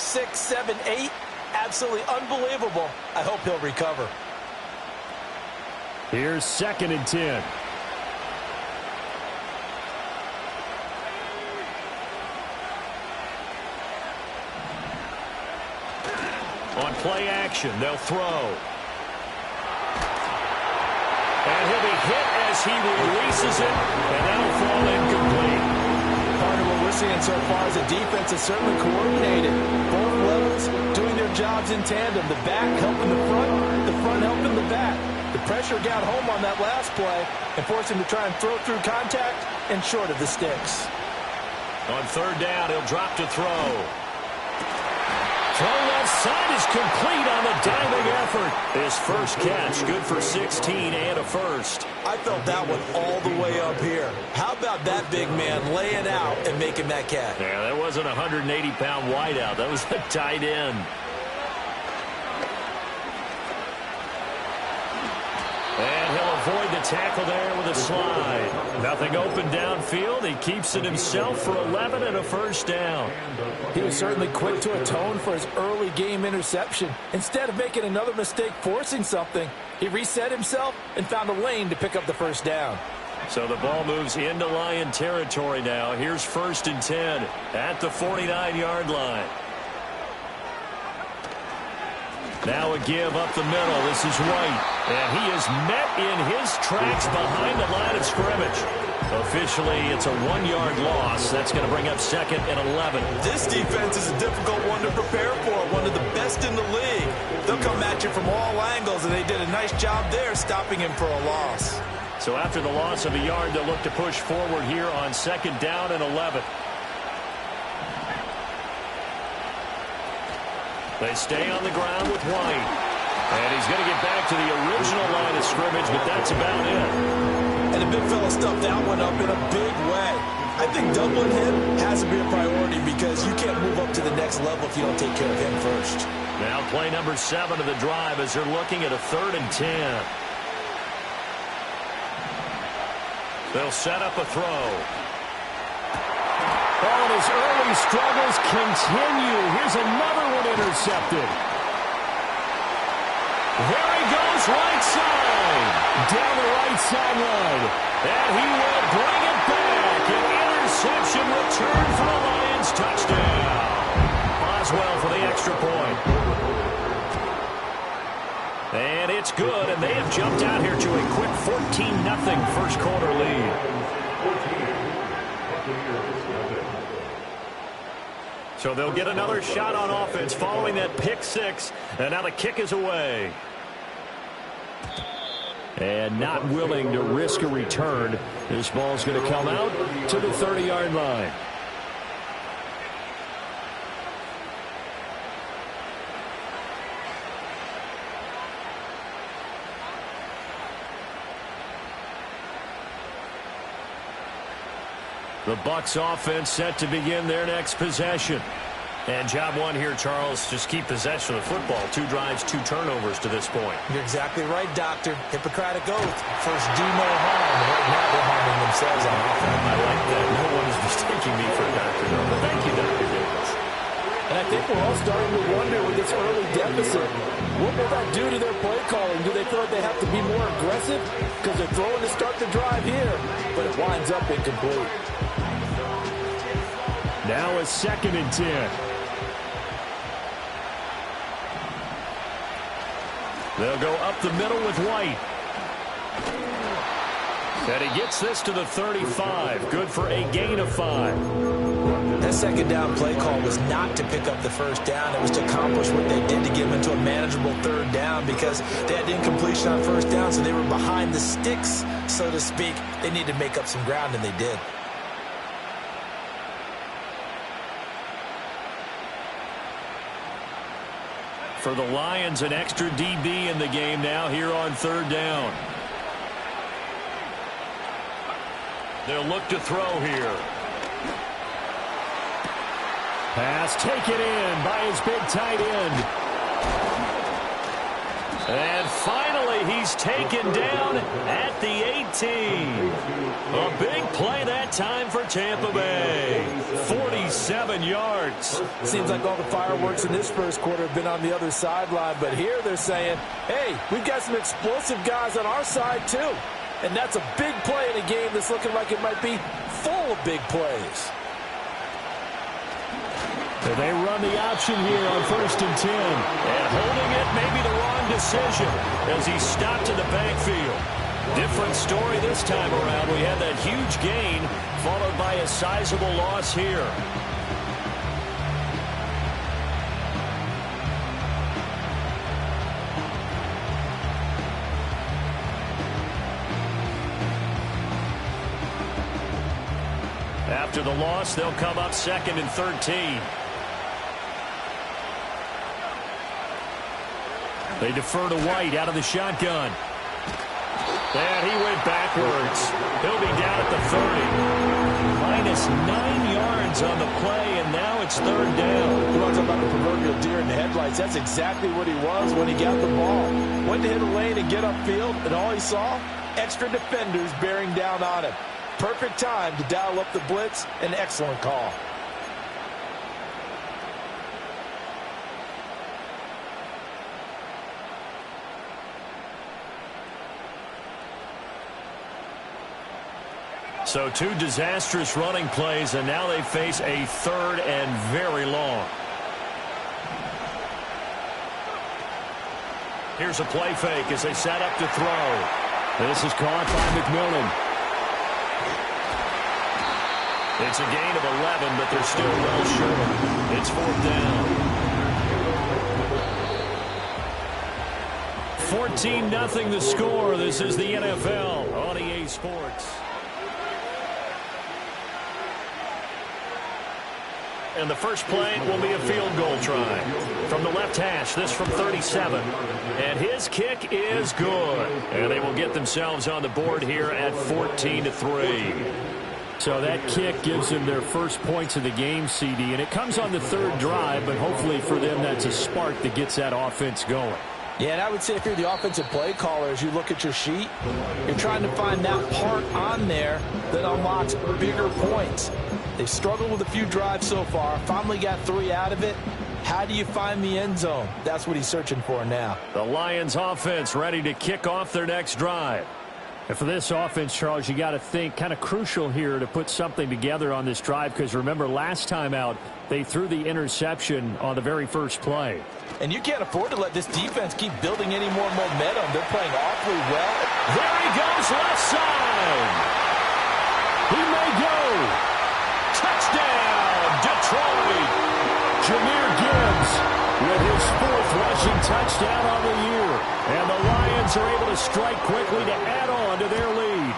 6, 7, 8. Absolutely unbelievable. I hope he'll recover. Here's 2nd and 10. On play action, they'll throw. And he'll be hit as he releases it, and that'll fall incomplete. Part of what we're seeing so far is the defense is certainly coordinated. Both levels doing their jobs in tandem. The back helping the front helping the back. The pressure got home on that last play and forced him to try and throw through contact and short of the sticks. On 3rd down, he'll drop to throw. Throw left side is complete on the diving effort. His first catch, good for 16 and a first. I felt that one all the way up here. How about that big man laying out and making that catch? Yeah, that wasn't a 180-pound wideout. That was a tight end. And he'll avoid the tackle there with a slide. Nothing open downfield. He keeps it himself for 11 and a first down. He was certainly quick to atone for his early game interception. Instead of making another mistake forcing something, he reset himself and found a lane to pick up the first down. So the ball moves into Lion territory now. Here's 1st and 10 at the 49-yard line. Now a give up the middle. This is White. And he is met in his tracks behind the line of scrimmage. Officially, it's a 1-yard loss. That's going to bring up 2nd and 11. This defense is a difficult one to prepare for. One of the best in the league. They'll come at you from all angles, and they did a nice job there stopping him for a loss. So after the loss of a yard, they'll look to push forward here on 2nd down and 11. They stay on the ground with White. And he's going to get back to the original line of scrimmage, but that's about it. And the big fella stuffed that one up in a big way. I think doubling him has to be a priority because you can't move up to the next level if you don't take care of him first. Now play number 7 of the drive as they're looking at a 3rd and 10. They'll set up a throw. Oh, and his early struggles continue. Here's another one intercepted. There he goes, right side. Down the right sideline. And he will bring it back. An interception return for the Lions. Touchdown. Boswell for the extra point. And it's good, and they have jumped out here to a quick 14-0 first quarter lead. So they'll get another shot on offense following that pick 6, and now the kick is away. And not willing to risk a return. This ball's going to come out to the 30-yard line. The Bucs offense set to begin their next possession. And job one here, Charles, just keep possession of the football. 2 drives, 2 turnovers to this point. You're exactly right, Doctor. Hippocratic oath. First, do no harm. Right now, they're harming themselves on offense. I like that. No one is mistaking me for a doctor. No, thank you, Dr. Davis. And I think we're all starting to wonder with this early deficit, what will that do to their play calling? Do they feel like they have to be more aggressive? Because they're throwing to start the drive here, but it winds up incomplete. Now a 2nd and 10. They'll go up the middle with White. And he gets this to the 35. Good for a gain of 5. That 2nd down play call was not to pick up the first down. It was to accomplish what they did to get them into a manageable 3rd down because they had incompletion on 1st down, so they were behind the sticks, so to speak. They needed to make up some ground, and they did. For the Lions, an extra DB in the game now here on 3rd down. They'll look to throw here. Pass taken in by his big tight end. And finally he's taken down at the 18. A big play that time for Tampa Bay. 47 yards. Seems like all the fireworks in this first quarter have been on the other sideline, but here they're saying, hey, we've got some explosive guys on our side too. And that's a big play in a game that's looking like it might be full of big plays. So they run the option here on 1st and 10. And holding it may be the wrong decision as he stopped in the backfield. Different story this time around. We had that huge gain followed by a sizable loss here. After the loss, they'll come up 2nd and 13. They defer to White out of the shotgun. And he went backwards. He'll be down at the 30. -9 yards on the play, and now it's 3rd down. You want to talk about the proverbial deer in the headlights? That's exactly what he was when he got the ball. Went to hit a lane and get upfield, and all he saw? Extra defenders bearing down on him. Perfect time to dial up the blitz. An excellent call. So 2 disastrous running plays, and now they face a 3rd and very long. Here's a play fake as they set up to throw. This is caught by McMillan. It's a gain of 11, but they're still well short. It's 4th down. 14-0 the score. This is the NFL on EA Sports. And the first play will be a field goal try. From the left hash, this from 37. And his kick is good. And they will get themselves on the board here at 14-3. So that kick gives them their first points of the game, CD. And it comes on the 3rd drive, but hopefully for them that's a spark that gets that offense going. Yeah, and I would say if you're the offensive play caller, as you look at your sheet, you're trying to find that part on there that unlocks bigger points. They've struggled with a few drives so far. Finally got 3 out of it. How do you find the end zone? That's what he's searching for now. The Lions offense ready to kick off their next drive. And for this offense, Charles, you got to think kind of crucial here to put something together on this drive, because remember last time out they threw the interception on the very first play. And you can't afford to let this defense keep building any more momentum. They're playing awfully well. There he goes, left side. He may go. Touchdown, Detroit. Jahmyr Gibbs with his 4th rushing touchdown on the year. And the Lions are able to strike quickly to add on to their lead.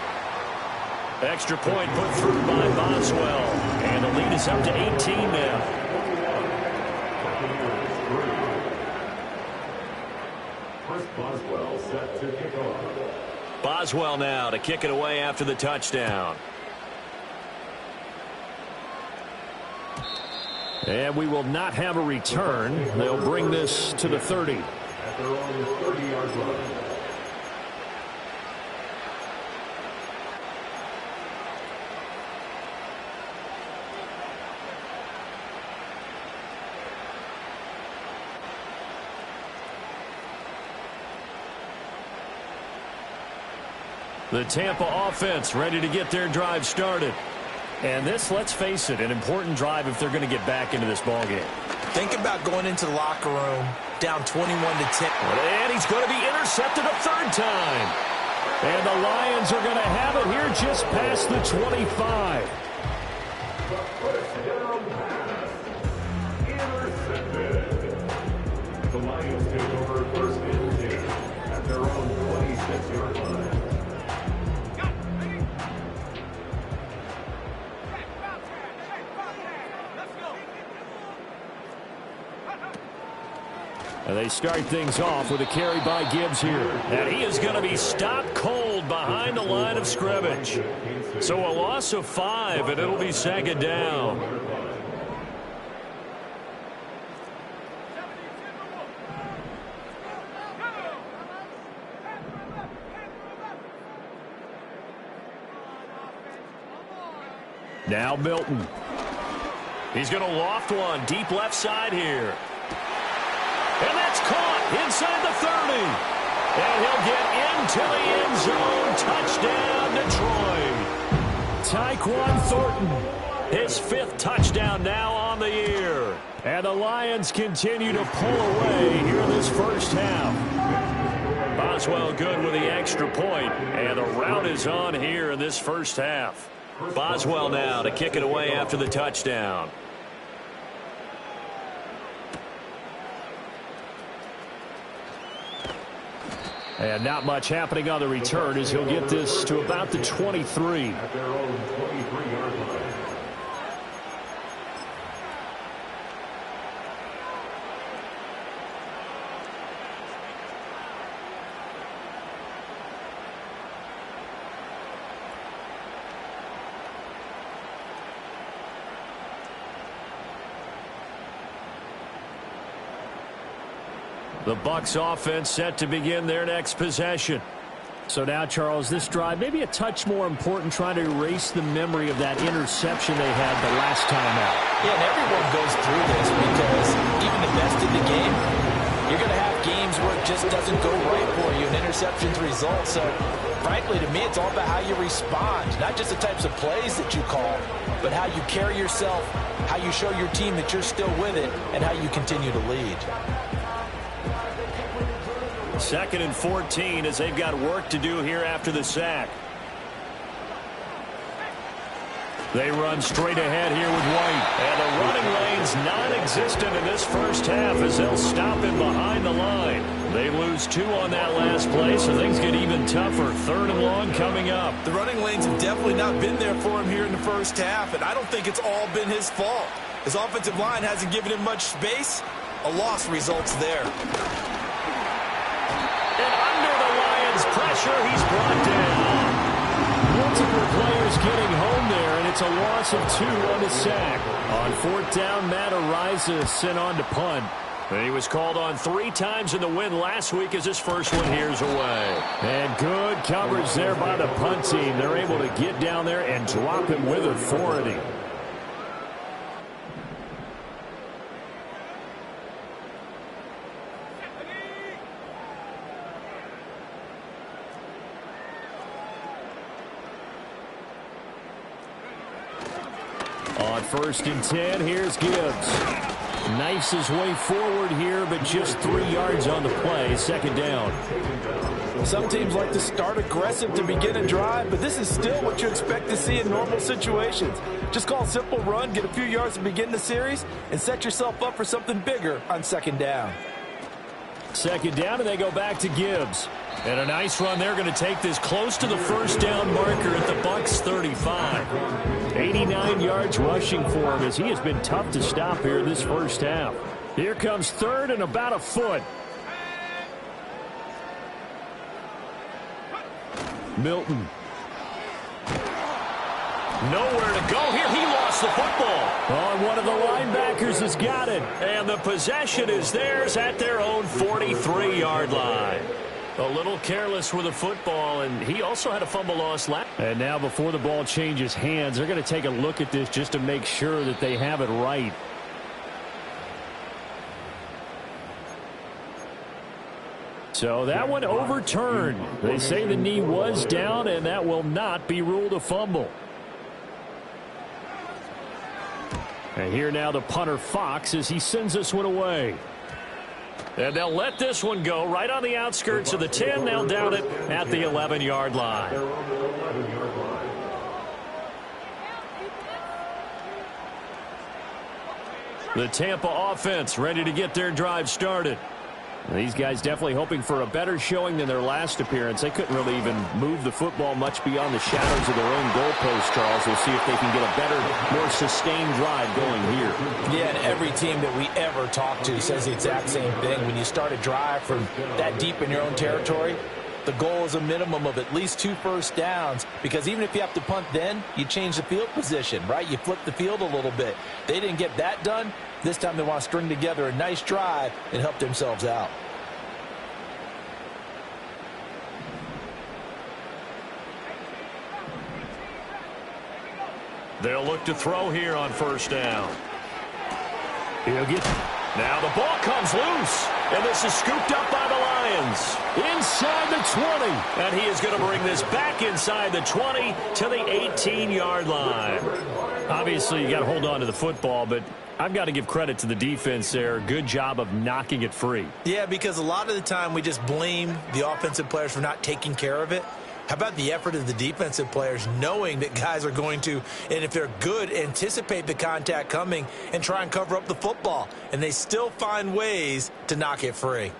Extra point put through by Boswell. And the lead is up to 18 now. Boswell set to kick off. Boswell now to kick it away after the touchdown. And we will not have a return. They'll bring this to the 30. At their own 30-yard line. The Tampa offense ready to get their drive started. And this, let's face it, an important drive if they're going to get back into this ballgame. Think about going into the locker room down 21-10. And he's going to be intercepted a 3rd time. And the Lions are going to have it here just past the 25. The Lions take over 1st and 10 at their own 26-yard line. And they start things off with a carry by Gibbs here. And he is going to be stopped cold behind the line of scrimmage. So a loss of 5, and it'll be 2nd down. Now Milton. He's going to loft one deep left side here. And that's caught inside the 30. And he'll get into the end zone. Touchdown, Detroit. Tyquan Thornton. His 5th touchdown now on the year. And the Lions continue to pull away here in this first half. Boswell good with the extra point. And the rout is on here in this first half. Boswell now to kick it away after the touchdown. And not much happening on the return as he'll get this to about the 23. At their own 23-yard line. The Bucs offense set to begin their next possession. So now, Charles, this drive maybe a touch more important, trying to erase the memory of that interception they had the last time out. Yeah, and everyone goes through this because even the best in the game, you're going to have games where it just doesn't go right for you and interceptions result. So, frankly, to me, it's all about how you respond, not just the types of plays that you call, but how you carry yourself, how you show your team that you're still with it, and how you continue to lead. 2nd and 14 as they've got work to do here after the sack. They run straight ahead here with White. And the running lane's non-existent in this first half as they'll stop him behind the line. They lose 2 on that last play, so things get even tougher. 3rd and long coming up. The running lanes have definitely not been there for him here in the first half, and I don't think it's all been his fault. His offensive line hasn't given him much space. A loss results there. Pressure, he's brought down. Multiple players getting home there, and it's a loss of 2 on the sack. On 4th down, Matt Araiza sent on to punt. And he was called on 3 times in the win last week as his first one here's away. And good coverage there by the punt team. They're able to get down there and drop him with authority. On 1st and 10, here's Gibbs. Knifes his way forward here, but just 3 yards on the play. 2nd down. Some teams like to start aggressive to begin a drive, but this is still what you expect to see in normal situations. Just call a simple run, get a few yards to begin the series, and set yourself up for something bigger on 2nd down. 2nd down, and they go back to Gibbs. And a nice run. They're going to take this close to the 1st down marker at the Bucs 35. 89 yards rushing for him as he has been tough to stop here in this first half. Here comes 3rd and about a foot. Milton. Nowhere to go here. He lost the football. Oh, one of the linebackers has got it. And the possession is theirs at their own 43-yard line. A little careless with the football, and he also had a fumble loss last. And now before the ball changes hands, they're going to take a look at this just to make sure that they have it right. So that one overturned. They say the knee was down, and that will not be ruled a fumble. And here now the punter Fox as he sends this one away. And they'll let this one go right on the outskirts of the 10. They'll down it at the 11-yard line. The Tampa offense ready to get their drive started. These guys definitely hoping for a better showing than their last appearance. They couldn't really even move the football much beyond the shadows of their own goalpost, Charles. We'll see if they can get a better, more sustained drive going here. Yeah, and every team that we ever talk to says the exact same thing. When you start a drive from that deep in your own territory, the goal is a minimum of at least 2 first downs, because even if you have to punt then, you change the field position, right? You flip the field a little bit. They didn't get that done. This time they want to string together a nice drive and help themselves out. They'll look to throw here on first down. Now the ball comes loose, and this is scooped up by the Lions. Inside the 20, and he is going to bring this back inside the 20 to the 18-yard line. Obviously, you got to hold on to the football, but I've got to give credit to the defense there. Good job of knocking it free. Yeah, because a lot of the time we just blame the offensive players for not taking care of it. How about the effort of the defensive players knowing that guys are going to, and if they're good, anticipate the contact coming and try and cover up the football. And they still find ways to knock it free.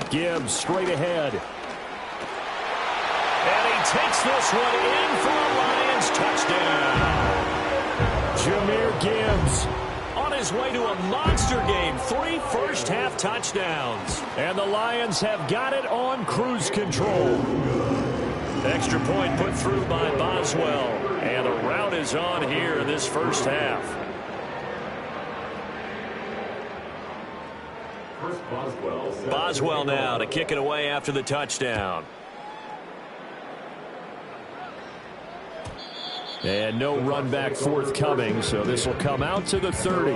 Gibbs straight ahead. And he takes this one in for a Lions touchdown. Jahmyr Gibbs on his way to a monster game. 3 first-half touchdowns. And the Lions have got it on cruise control. Extra point put through by Boswell. And the route is on here in this first half. Boswell now to kick it away after the touchdown. And no run back forthcoming, so this will come out to the 30.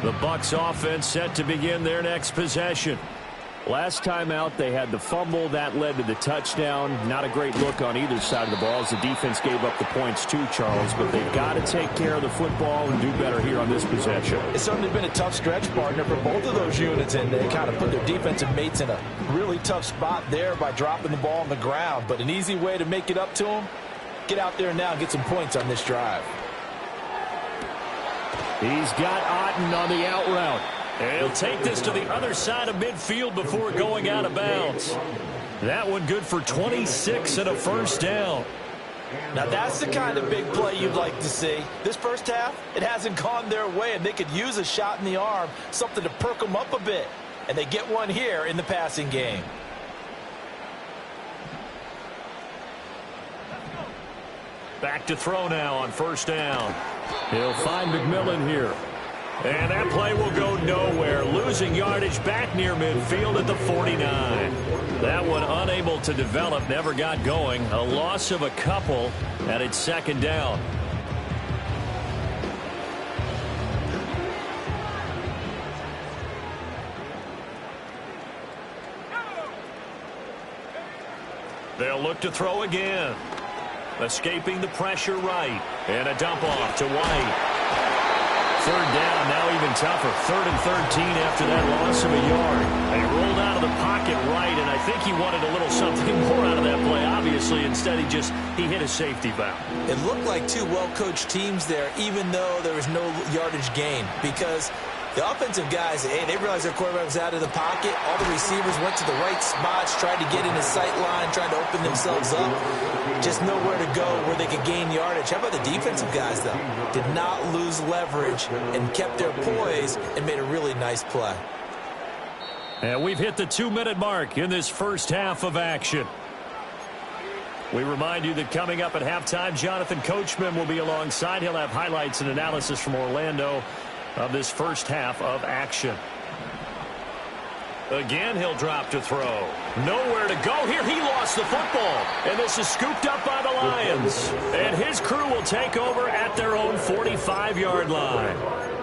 The Bucs offense set to begin their next possession. Last time out, they had the fumble. That led to the touchdown. Not a great look on either side of the ball as the defense gave up the points too, Charles. But they've got to take care of the football and do better here on this possession. It's certainly been a tough stretch, partner, for both of those units, and they kind of put their defensive mates in a really tough spot there by dropping the ball on the ground. But an easy way to make it up to them, get out there now and get some points on this drive. He's got Otten on the out route. And he'll take this to the other side of midfield before going out of bounds. That one good for 26 and a first down. Now that's the kind of big play you'd like to see. This first half, it hasn't gone their way, and they could use a shot in the arm, something to perk them up a bit. And they get one here in the passing game. Back to throw now on first down. He'll find McMillan here. And that play will go nowhere. Losing yardage back near midfield at the 49. That one unable to develop, never got going. A loss of a couple, and it's second down. They'll look to throw again. Escaping the pressure right. And a dump off to White. Third down, now even tougher. 3rd and 13 after that loss of a yard. They rolled out of the pocket right, and I think he wanted a little something more out of that play, obviously. Instead, he hit a safety valve. It looked like two well-coached teams there, even though there was no yardage gain, because the offensive guys, hey, they realized their quarterback was out of the pocket. All the receivers went to the right spots, tried to get in his sight line, tried to open themselves up. Just nowhere to go where they could gain yardage. How about the defensive guys, though? Did not lose leverage and kept their poise and made a really nice play. And we've hit the 2-minute mark in this first half of action. We remind you that coming up at halftime, Jonathan Coachman will be alongside. He'll have highlights and analysis from Orlando of this first half of action. Again, he'll drop to throw. Nowhere to go here. He lost the football. And this is scooped up by the Lions. And his crew will take over at their own 45-yard line.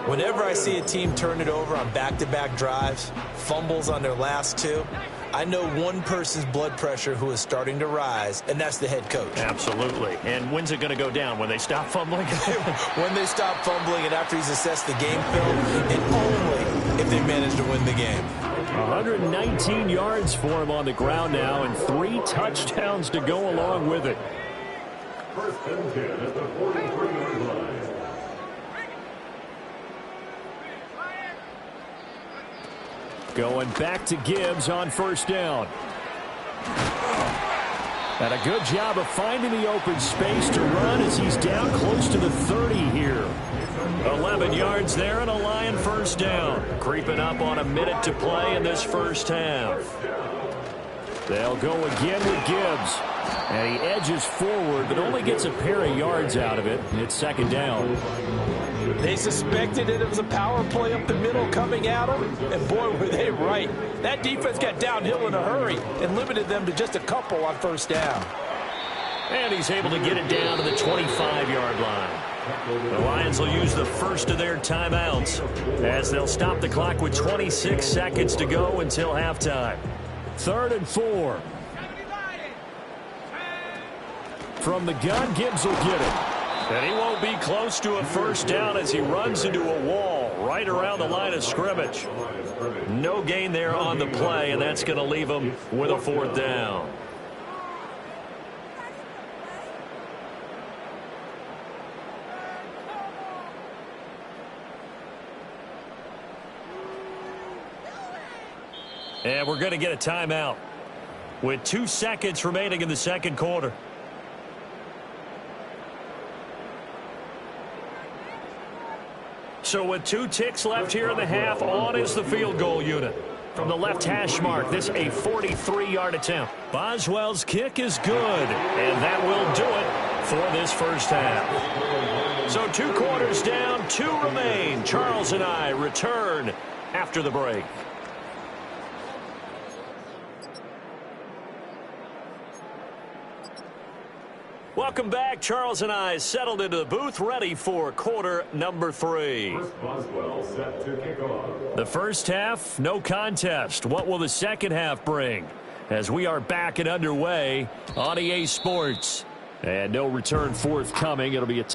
Whenever I see a team turn it over on back-to-back drives, fumbles on their last two, I know one person's blood pressure who is starting to rise, and that's the head coach. Absolutely. And when's it going to go down? When they stop fumbling? When they stop fumbling and after he's assessed the game film, and only if they manage to win the game. 119 yards for him on the ground now, and 3 touchdowns to go along with it. First and 10 at the 43-yard line. Going back to Gibbs on first down. And a good job of finding the open space to run as he's down close to the 30 here. 11 yards there and a Lion first down. Creeping up on a minute to play in this first half. They'll go again with Gibbs. And he edges forward, but only gets a pair of yards out of it. And it's second down. They suspected it was a power play up the middle coming at them, and boy, were they right. That defense got downhill in a hurry and limited them to just a couple on first down. And he's able to get it down to the 25-yard line. The Lions will use the first of their timeouts as they'll stop the clock with 26 seconds to go until halftime. 3rd and 4. From the gun, Gibbs will get it. And he won't be close to a first down as he runs into a wall right around the line of scrimmage. No gain there on the play, and that's going to leave him with a 4th down. And we're going to get a timeout with 2 seconds remaining in the second quarter. So with 2 ticks left here in the half, on is the field goal unit. From the left hash mark, this a 43-yard attempt. Boswell's kick is good, and that will do it for this first half. So 2 quarters down, 2 remain. Charles and I return after the break. Welcome back. Charles and I settled into the booth, ready for quarter number 3. Boswell set to kick off. The first half, no contest. What will the second half bring? As we are back and underway on EA Sports. And no return forthcoming. It'll be a